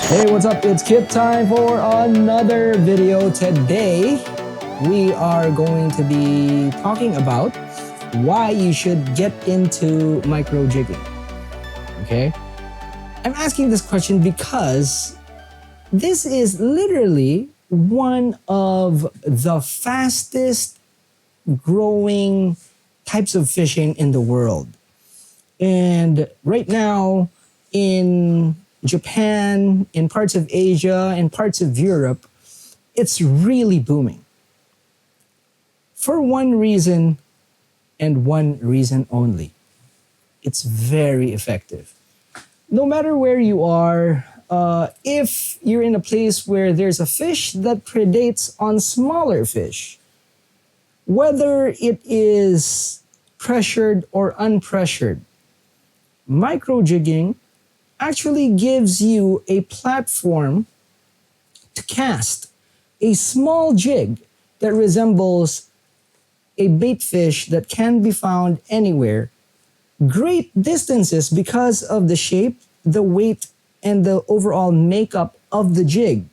Hey, what's up? It's Kit time for another video. Today, we are going to be talking about why you should get into micro jigging. Okay? I'm asking this question because this is literally one of the fastest growing types of fishing in the world. And right now, in Japan, in parts of Asia, in parts of Europe, it's really booming. For one reason and one reason only. It's very effective. No matter where you are, if you're in a place where there's a fish that predates on smaller fish, whether it is pressured or unpressured, micro jigging actually gives you a platform to cast a small jig that resembles a bait fish that can be found anywhere, great distances because of the shape, the weight, and the overall makeup of the jig.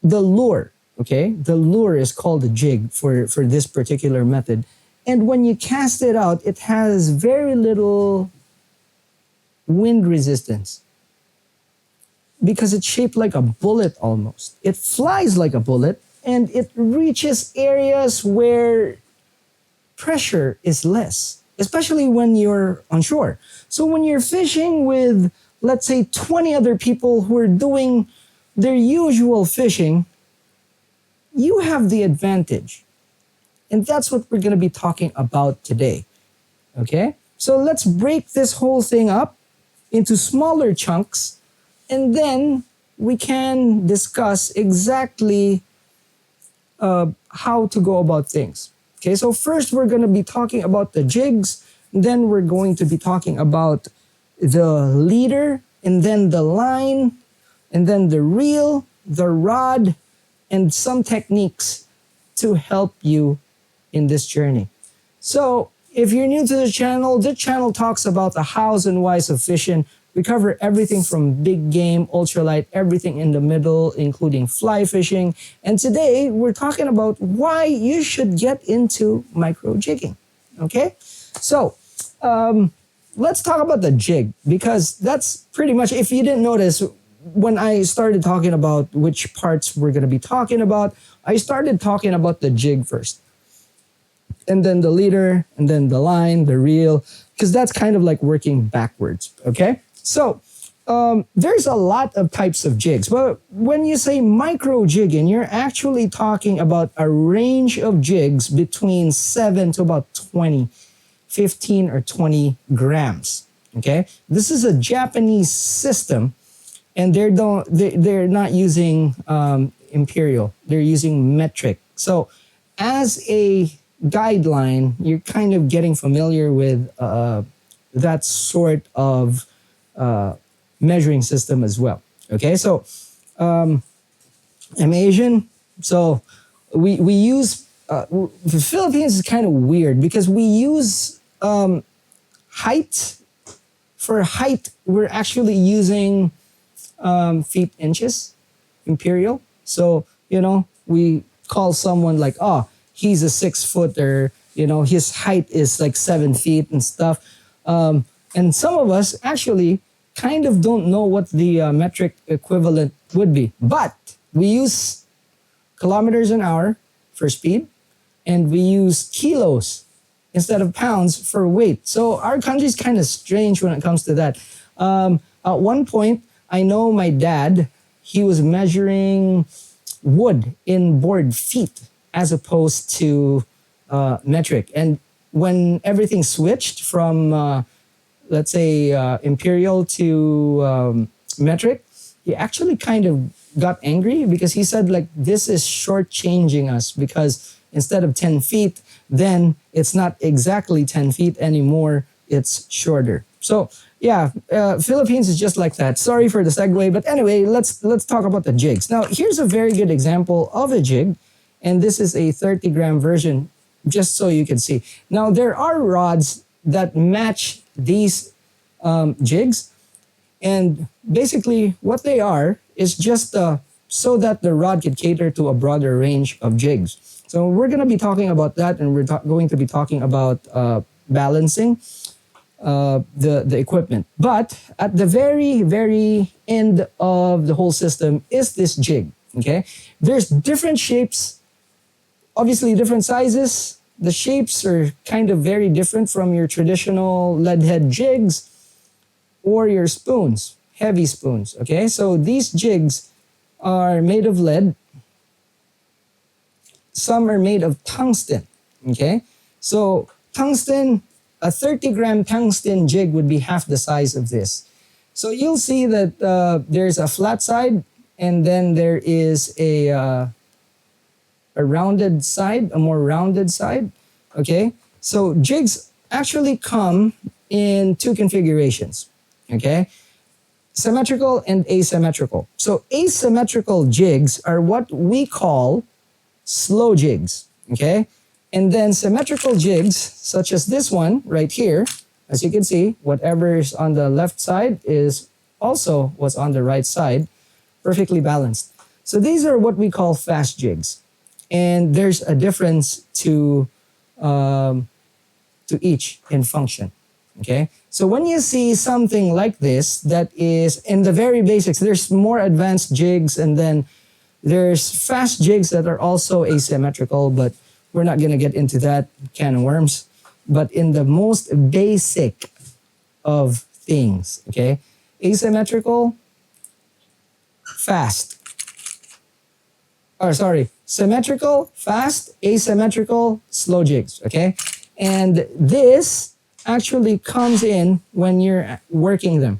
The lure, okay? The lure is called a jig for this particular method. And when you cast it out, it has very little wind resistance because it's shaped like a bullet almost. It flies like a bullet and it reaches areas where pressure is less, especially when you're on shore. So when you're fishing with, let's say, 20 other people who are doing their usual fishing, you have the advantage. And that's what we're going to be talking about today. Okay? So let's break this whole thing up into smaller chunks, and then we can discuss exactly how to go about things. Okay, so first we're going to be talking about the jigs, then we're going to be talking about the leader, and then the line, and then the reel, the rod, and some techniques to help you in this journey. So if you're new to the channel talks about the hows and whys of fishing. We cover everything from big game, ultralight, everything in the middle, including fly fishing. And today we're talking about why you should get into micro jigging. Okay? So let's talk about the jig, because that's pretty much, if you didn't notice, when I started talking about which parts we're going to be talking about, I started talking about the jig first, and then the leader, and then the line, the reel, because that's kind of like working backwards, okay? So there's a lot of types of jigs, but when you say micro jigging, you're actually talking about a range of jigs between 7 to about 20, 15 or 20 grams, okay? This is a Japanese system, and they're not using imperial, they're using metric. So as a guideline, you're kind of getting familiar with that sort of measuring system as well. Okay, so I'm Asian, so we use the Philippines is kind of weird because we use height. For height, we're actually using feet, inches, imperial. So we call someone like, oh, he's a 6 footer, his height is like 7 feet and stuff. And some of us actually kind of don't know what the metric equivalent would be. But we use kilometers an hour for speed, and we use kilos instead of pounds for weight. So our country's kind of strange when it comes to that. At one point, I know my dad, he was measuring wood in board feet as opposed to metric. And when everything switched from, let's say, imperial to metric, he actually kind of got angry because he said, like, this is shortchanging us, because instead of 10 feet, then it's not exactly 10 feet anymore, it's shorter. So yeah, Philippines is just like that. Sorry for the segue, but anyway, let's talk about the jigs. Now, here's a very good example of a jig, and this is a 30-gram version, just so you can see. Now, there are rods that match these jigs, And basically what they are is just so that the rod can cater to a broader range of jigs. So we're going to be talking about that, and we're going to be talking about balancing the equipment. But at the very end of the whole system is this jig. Okay, there's different shapes, obviously different sizes. The shapes are kind of very different from your traditional lead head jigs or your spoons, heavy spoons. Okay, so these jigs are made of lead. Some are made of tungsten. Okay, so tungsten, a 30-gram tungsten jig would be half the size of this. So you'll see that there's a flat side, and then there is a rounded side, a more rounded side. Okay, so jigs actually come in two configurations. Okay, symmetrical and asymmetrical. So asymmetrical jigs are what we call slow jigs. Okay, and then symmetrical jigs, such as this one right here, as you can see, whatever is on the left side is also what's on the right side, perfectly balanced. So these are what we call fast jigs. And there's a difference to each in function. Okay, so when you see something like this that is in the very basics, there's more advanced jigs, and then there's fast jigs that are also asymmetrical, but we're not going to get into that can of worms. But in the most basic of things, okay, asymmetrical, fast. Or sorry, symmetrical, fast, asymmetrical, slow jigs, okay? And this actually comes in when you're working them,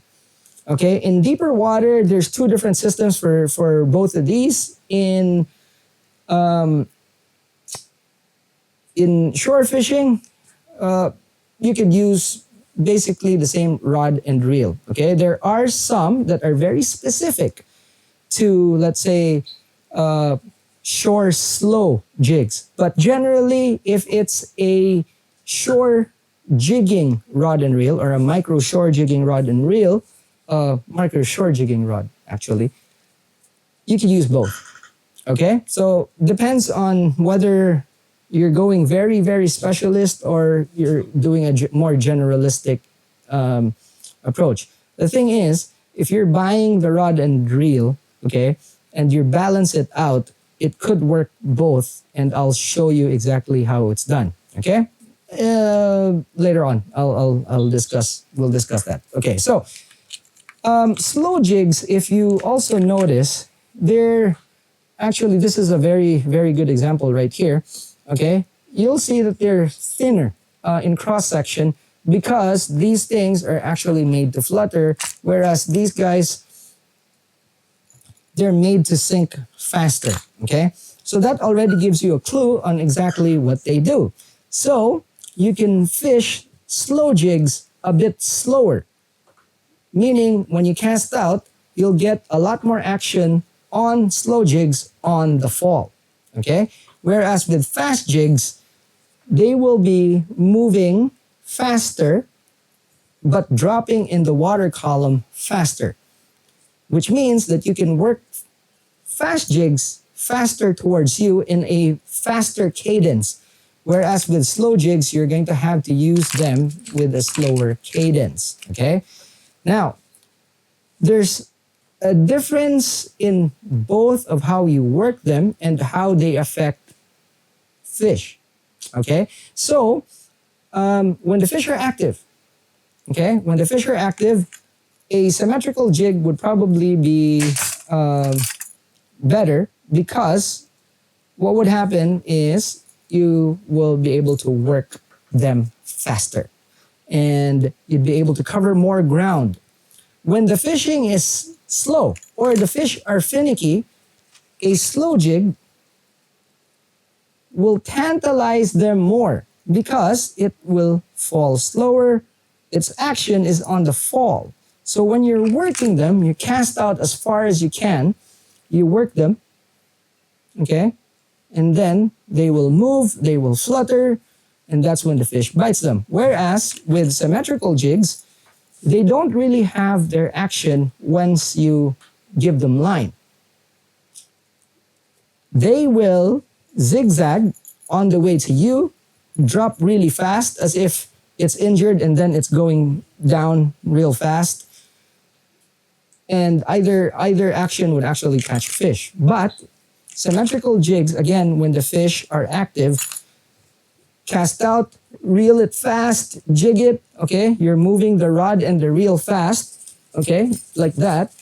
okay? In deeper water, there's two different systems for both of these. In shore fishing, you could use basically the same rod and reel, okay? There are some that are very specific to, let's say, shore slow jigs. But generally, if it's a shore jigging rod and reel, or a micro shore jigging rod and reel, micro shore jigging rod actually, you can use both. Okay, so depends on whether you're going very specialist or you're doing a more generalistic approach. The thing is, if you're buying the rod and reel, okay, and you balance it out, it could work both, and I'll show you exactly how it's done. Okay, later on we'll discuss that. Okay, so slow jigs, if you also notice, they're actually, this is a very good example right here. Okay, you'll see that they're thinner in cross section because these things are actually made to flutter, whereas these guys, they're made to sink faster. Okay, so that already gives you a clue on exactly what they do. So you can fish slow jigs a bit slower, meaning when you cast out, you'll get a lot more action on slow jigs on the fall. Okay, whereas with fast jigs, they will be moving faster but dropping in the water column faster, which means that you can work fast jigs faster towards you in a faster cadence, whereas with slow jigs, you're going to have to use them with a slower cadence. Okay, now there's a difference in both of how you work them and how they affect fish. Okay, so when the fish are active, a symmetrical jig would probably be better, because what would happen is you will be able to work them faster and you'd be able to cover more ground. When the fishing is slow or the fish are finicky, a slow jig will tantalize them more because it will fall slower. Its action is on the fall. So when you're working them, you cast out as far as you can, you work them, okay? And then they will move, they will flutter, and that's when the fish bites them. Whereas with symmetrical jigs, they don't really have their action once you give them line. They will zigzag on the way to you, drop really fast as if it's injured and then it's going down real fast. And either action would actually catch fish. But symmetrical jigs, again, when the fish are active, cast out, reel it fast, jig it, okay? You're moving the rod and the reel fast, okay? Like that.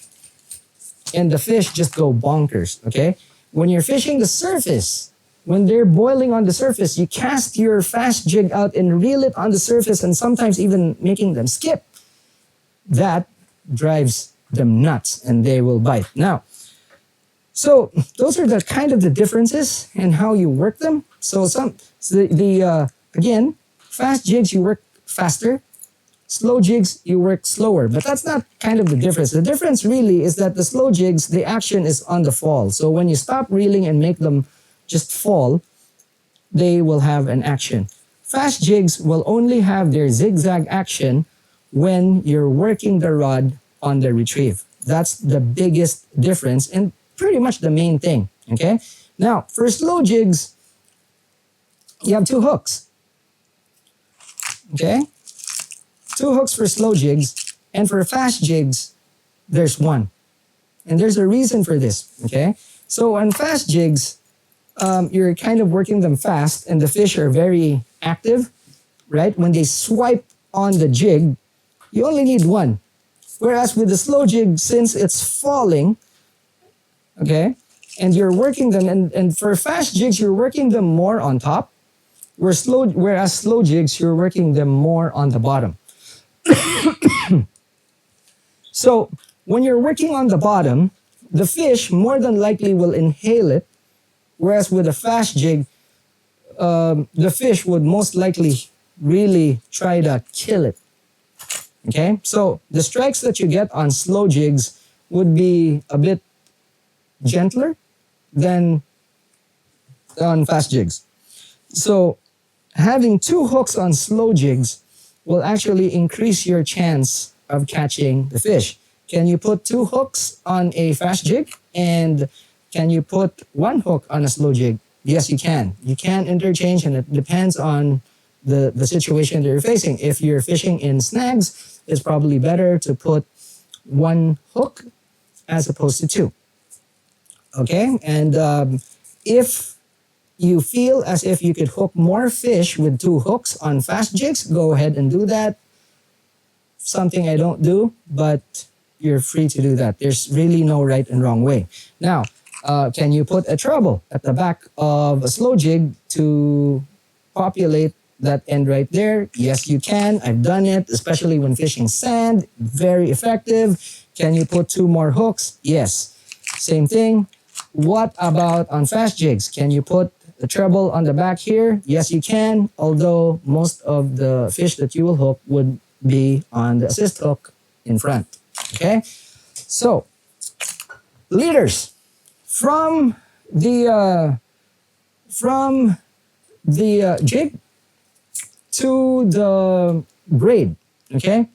And the fish just go bonkers, okay? When you're fishing the surface, when they're boiling on the surface, you cast your fast jig out and reel it on the surface and sometimes even making them skip. That drives them nuts and they will bite. Now, so those are the kind of the differences in how you work them. So again, fast jigs you work faster, slow jigs you work slower. But that's not kind of the difference. The difference really is that the slow jigs, the action is on the fall. So when you stop reeling and make them just fall, they will have an action. Fast jigs will only have their zigzag action when you're working the rod on the retrieve. That's the biggest difference and pretty much the main thing, okay? Now, for slow jigs, you have 2 hooks, okay? 2 hooks for slow jigs, and for fast jigs, there's 1. And there's a reason for this, okay? So on fast jigs, you're kind of working them fast and the fish are very active, right? When they swipe on the jig, you only need 1. Whereas with the slow jig, since it's falling, okay, and you're working them, and for fast jigs, you're working them more on top, whereas slow jigs, you're working them more on the bottom. So when you're working on the bottom, the fish more than likely will inhale it, whereas with a fast jig, the fish would most likely really try to kill it. Okay, so the strikes that you get on slow jigs would be a bit gentler than on fast jigs. So having 2 hooks on slow jigs will actually increase your chance of catching the fish. Can you put 2 hooks on a fast jig? And can you put 1 hook on a slow jig? Yes, you can. You can interchange, and it depends on the situation that you're facing. If you're fishing in snags, it's probably better to put 1 hook as opposed to 2. Okay, and if you feel as if you could hook more fish with 2 hooks on fast jigs, go ahead and do that. Something I don't do, but you're free to do that. There's really no right and wrong way. Now, can you put a treble at the back of a slow jig to populate that end right there? Yes, you can. I've done it, especially when fishing sand. Very effective. Can you put 2 more hooks? Yes. Same thing. What about on fast jigs? Can you put the treble on the back here? Yes, you can. Although most of the fish that you will hook would be on the assist hook in front. Okay? So, leaders. From the jig to the braid, okay?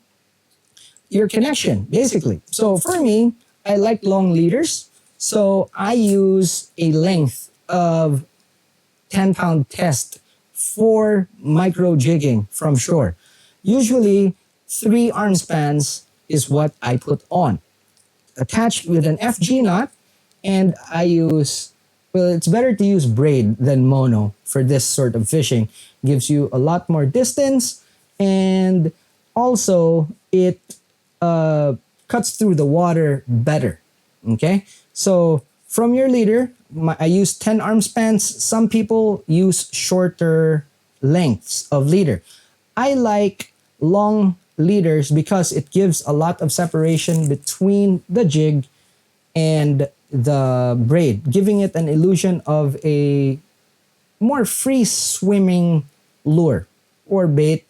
Your connection, basically. So for me, I like long leaders. So I use a length of 10-pound test for micro jigging from shore. Usually 3 arm spans is what I put on. Attached with an FG knot, and I use, well, it's better to use braid than mono for this sort of fishing. Gives you a lot more distance, and also it cuts through the water better. Okay, so from your leader, I use 10 arm spans. Some people use shorter lengths of leader. I like long leaders because it gives a lot of separation between the jig and the braid, giving it an illusion of a more free swimming lure or bait.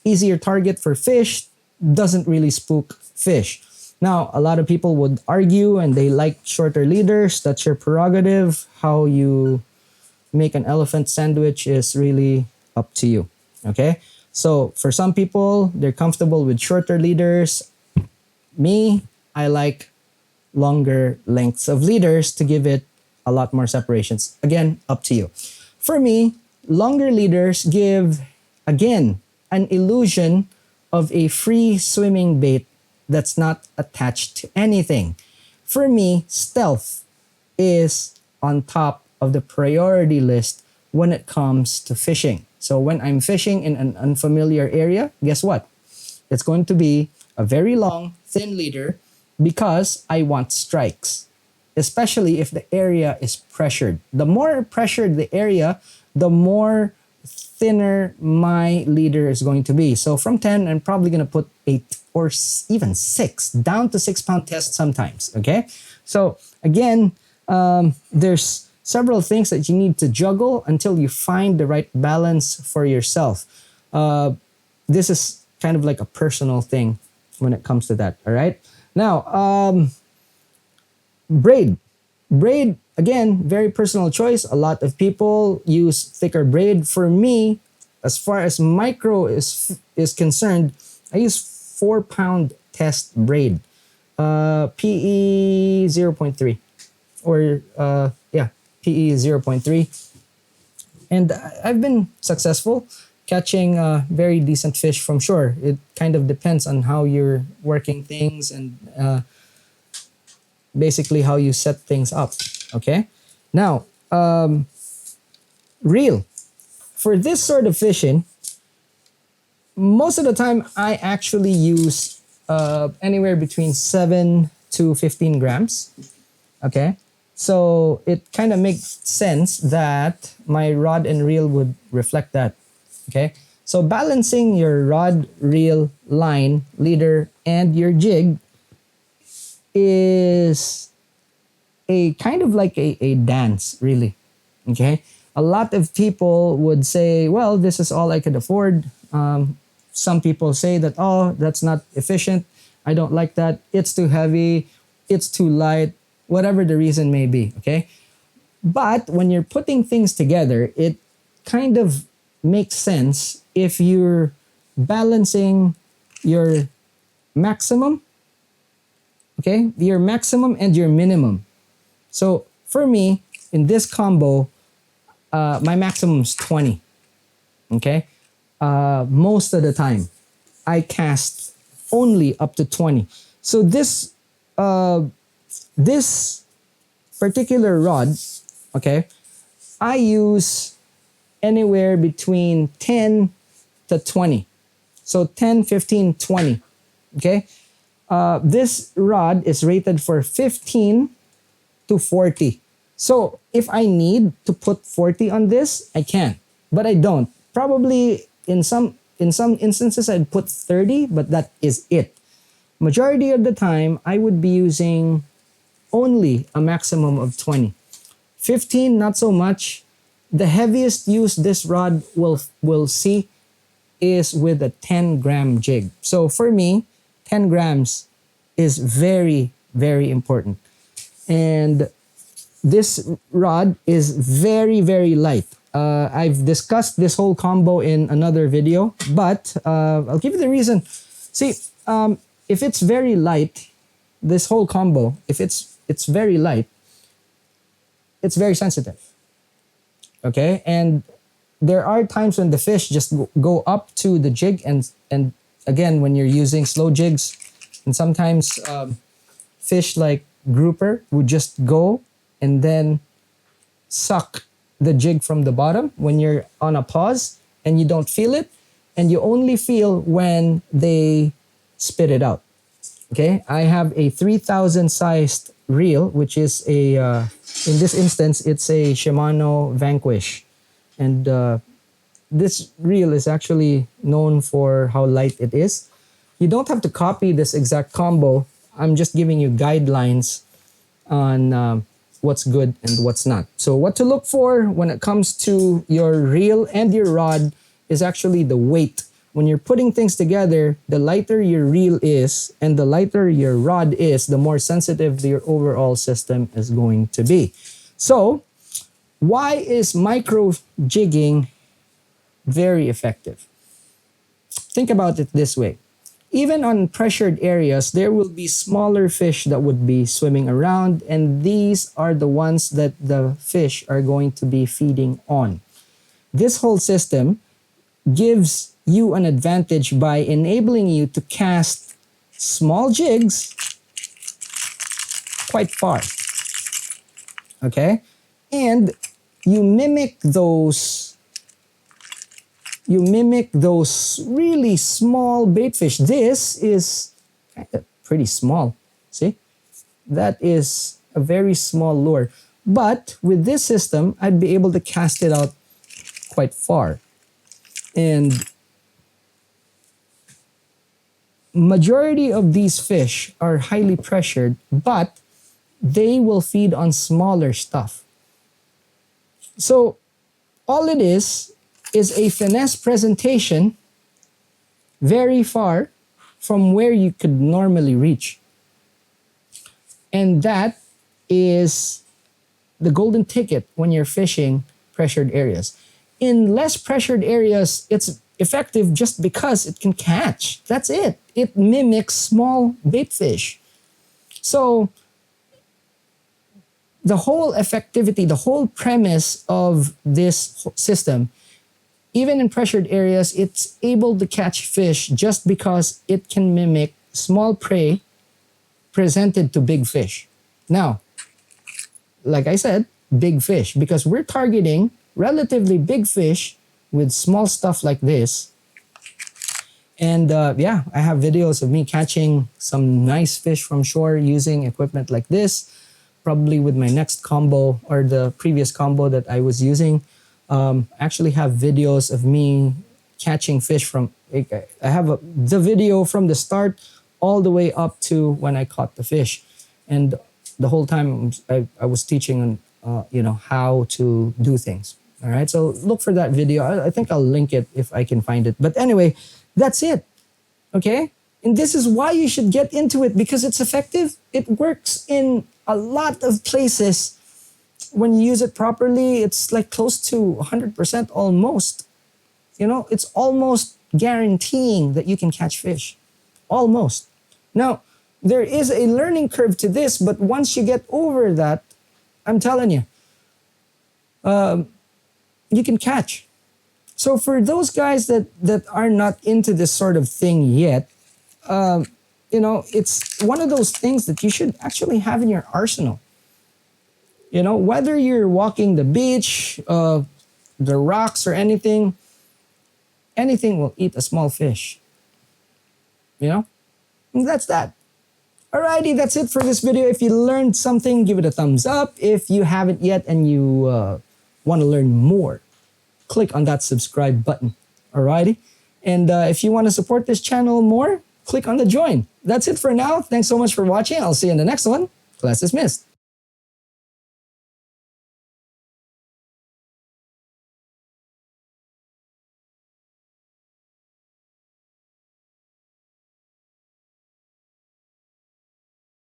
Easier target for fish, doesn't really spook fish. Now, a lot of people would argue and they like shorter leaders. That's your prerogative. How you make an elephant sandwich is really up to you. Okay? So for some people, they're comfortable with shorter leaders. Me, I like longer lengths of leaders to give it a lot more separations. Again, up to you. For me, longer leaders give, again, an illusion of a free swimming bait that's not attached to anything. For me, stealth is on top of the priority list when it comes to fishing. So when I'm fishing in an unfamiliar area, guess what? It's going to be a very long, thin leader because I want strikes, especially if the area is pressured. The more pressured the area, the more thinner my leader is going to be. So from 10, I'm probably going to put 8 or even 6, down to 6-pound test sometimes, okay? So again, there's several things that you need to juggle until you find the right balance for yourself. This is kind of like a personal thing when it comes to that, all right? Now, braid. Braid, again, very personal choice. A lot of people use thicker braid. For me, as far as micro is concerned, I use 4-pound test braid. PE 0.3 or yeah, PE 0.3. And I've been successful catching very decent fish from shore. It kind of depends on how you're working things and basically how you set things up. Okay. Now, reel. For this sort of fishing, most of the time I actually use anywhere between 7 to 15 grams. Okay. So it kind of makes sense that my rod and reel would reflect that. Okay. So balancing your rod, reel, line, leader, and your jig is a kind of like a dance, really. Okay. A lot of people would say, well, this is all I could afford. Some people say that, oh, that's not efficient. I don't like that. It's too heavy. It's too light. Whatever the reason may be. Okay. But when you're putting things together, it kind of makes sense if you're balancing your maximum, okay, your maximum and your minimum. So for me, in this combo, my maximum is 20. Okay, most of the time, I cast only up to 20. So this particular rod, okay, I use anywhere between 10 to 20. So 10, 15, 20. Okay. This rod is rated for 15 to 40. So if I need to put 40 on this, I can, but I don't. Probably in some instances I'd put 30, but that is it. Majority of the time, I would be using only a maximum of 20. 15, not so much. The heaviest use this rod will see is with a 10-gram jig. So for me, 10 grams is very, very important. And this rod is very, very light. I've discussed this whole combo in another video, but I'll give you the reason. See, if it's very light, this whole combo, if it's very light, it's very sensitive. Okay, and there are times when the fish just go up to the jig, and again, when you're using slow jigs, and sometimes fish like grouper would just go and then suck the jig from the bottom when you're on a pause and you don't feel it, and you only feel when they spit it out. Okay, I have a 3,000 sized reel, which is a in this instance it's a Shimano Vanquish, and this reel is actually known for how light it is. You don't have to copy this exact combo. I'm just giving you guidelines on what's good and what's not. So what to look for when it comes to your reel and your rod is actually the weight. When you're putting things together, the lighter your reel is and the lighter your rod is, the more sensitive your overall system is going to be. So why is micro jigging very effective? think about it this way. Even on pressured areas, there will be smaller fish that would be swimming around, and these are the ones that the fish are going to be feeding on. This whole system gives you an advantage by enabling you to cast small jigs quite far. Okay? And you mimic those really small bait fish. This is pretty small. See? That is a very small lure. But with this system, I'd be able to cast it out quite far. And majority of these fish are highly pressured, but they will feed on smaller stuff. So all it is a finesse presentation very far from where you could normally reach. And that is the golden ticket when you're fishing pressured areas. In less pressured areas, it's effective just because it can catch. That's it. It mimics small bait fish. So the whole effectivity, the whole premise of this system, even in pressured areas, it's able to catch fish just because it can mimic small prey presented to big fish. Now, like I said, big fish, because we're targeting relatively big fish with small stuff like this. And yeah, I have videos of me catching some nice fish from shore using equipment like this. Probably with my next combo or the previous combo that I was using. Actually have videos of me catching fish from, I have the video from the start all the way up to when I caught the fish. And the whole time I was teaching on, how to do things. All right, so look for that video. I think I'll link it if I can find it. But anyway, that's it, okay? And this is why you should get into it, because it's effective. It works in a lot of places. When you use it properly, it's like close to 100% almost. It's almost guaranteeing that you can catch fish. Almost. Now, there is a learning curve to this, but once you get over that, I'm telling you, you can catch. So for those guys that are not into this sort of thing yet, it's one of those things that you should actually have in your arsenal. Whether you're walking the beach, the rocks or anything will eat a small fish. And that's that. Alrighty, that's it for this video. If you learned something, give it a thumbs up. If you haven't yet and you want to learn more, click on that subscribe button. Alrighty? And if you want to support this channel more, click on the join. That's it for now. Thanks so much for watching. I'll see you in the next one. Class dismissed.